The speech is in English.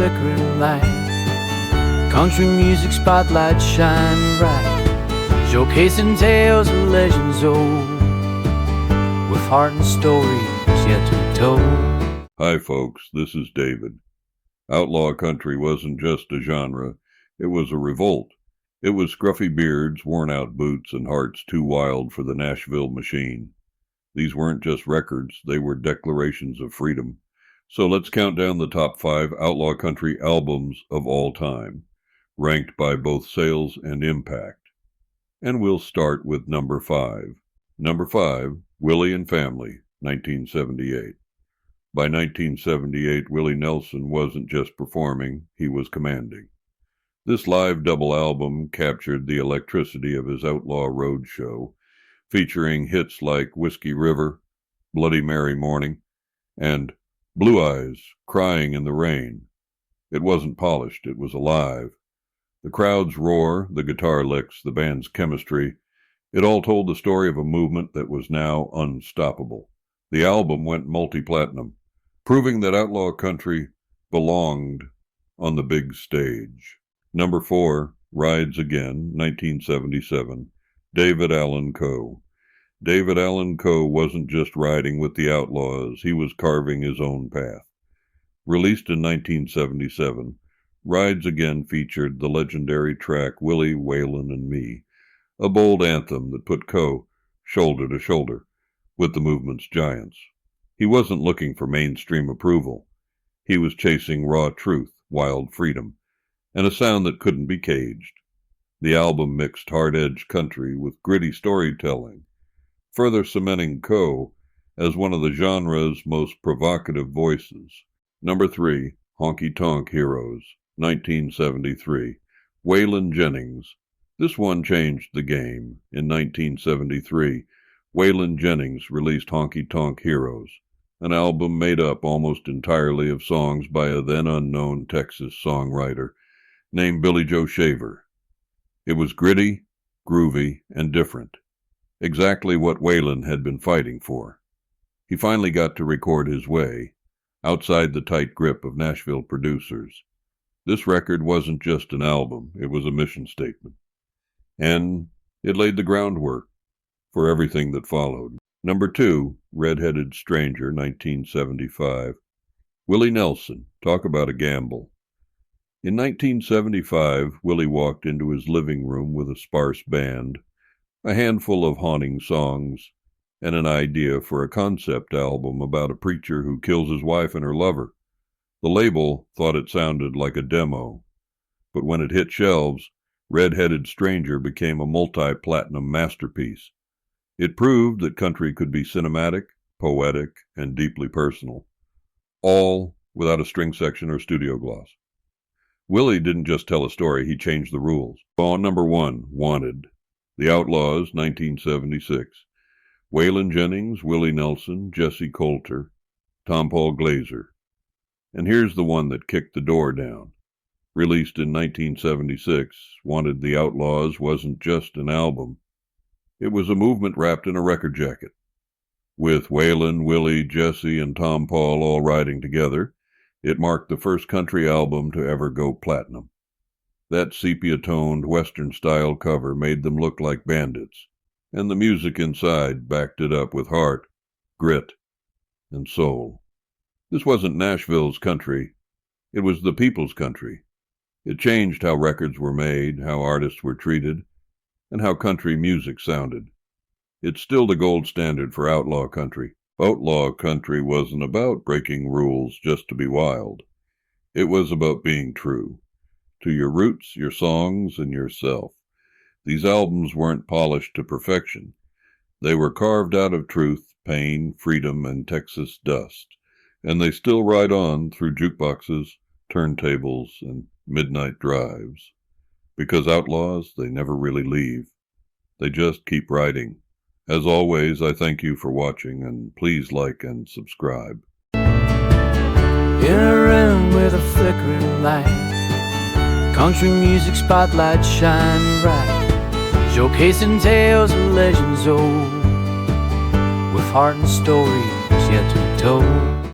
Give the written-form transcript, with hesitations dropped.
flickering light. Country music spotlight shine bright, showcasing tales of legends old, with heart and stories yet to be told. Hi folks, this is David. Outlaw country wasn't just a genre, it was a revolt. It was scruffy beards, worn-out boots, and hearts too wild for the Nashville machine. These weren't just records, they were declarations of freedom. So let's count down the top 5 outlaw country albums of all time, ranked by both sales and impact. And we'll start with number 5. Number 5, Willie and Family, 1978. By 1978, Willie Nelson wasn't just performing, he was commanding. This live double album captured the electricity of his Outlaw road show, featuring hits like Whiskey River, Bloody Mary Morning, and Blue Eyes, Crying in the Rain. It wasn't polished, it was alive. The crowd's roar, the guitar licks, the band's chemistry, it all told the story of a movement that was now unstoppable. The album went multi-platinum, proving that outlaw country belonged on the big stage. Number 4, Rides Again, 1977, David Allan Coe. David Allan Coe wasn't just riding with the Outlaws, he was carving his own path. Released in 1977, Rides Again featured the legendary track Willie, Waylon, and Me, a bold anthem that put Coe shoulder to shoulder with the movement's giants. He wasn't looking for mainstream approval. He was chasing raw truth, wild freedom, and a sound that couldn't be caged. The album mixed hard-edged country with gritty storytelling, further cementing Coe as one of the genre's most provocative voices. Number 3, Honky Tonk Heroes, 1973, Waylon Jennings. This one changed the game. In 1973, Waylon Jennings released Honky Tonk Heroes, an album made up almost entirely of songs by a then-unknown Texas songwriter named Billy Joe Shaver. It was gritty, groovy, and different. Exactly what Waylon had been fighting for. He finally got to record his way, outside the tight grip of Nashville producers. This record wasn't just an album, it was a mission statement. And it laid the groundwork for everything that followed. Number 2, Red-Headed Stranger, 1975. Willie Nelson, talk about a gamble. In 1975, Willie walked into his living room with a sparse band, a handful of haunting songs, and an idea for a concept album about a preacher who kills his wife and her lover. The label thought it sounded like a demo, but when it hit shelves, Red-Headed Stranger became a multi-platinum masterpiece. It proved that country could be cinematic, poetic, and deeply personal, all without a string section or studio gloss. Willie didn't just tell a story, he changed the rules. On number 1, Wanted, The Outlaws, 1976. Waylon Jennings, Willie Nelson, Jessi Colter, Tom Paul Glaser. And here's the one that kicked the door down. Released in 1976, Wanted the Outlaws wasn't just an album. It was a movement wrapped in a record jacket. With Waylon, Willie, Jessi, and Tom Paul all riding together, it marked the first country album to ever go platinum. That sepia-toned Western-style cover made them look like bandits, and the music inside backed it up with heart, grit, and soul. This wasn't Nashville's country. It was the people's country. It changed how records were made, how artists were treated, and how country music sounded. It's still the gold standard for outlaw country. Outlaw country wasn't about breaking rules just to be wild. It was about being true to your roots, your songs, and yourself. These albums weren't polished to perfection. They were carved out of truth, pain, freedom, and Texas dust, and they still ride on through jukeboxes, turntables, and midnight drives. Because outlaws, they never really leave. They just keep riding. As always, I thank you for watching, and please like and subscribe. In a room with a flickering light, country music spotlight shine bright, showcasing tales of legends old, with heart and stories yet to be told.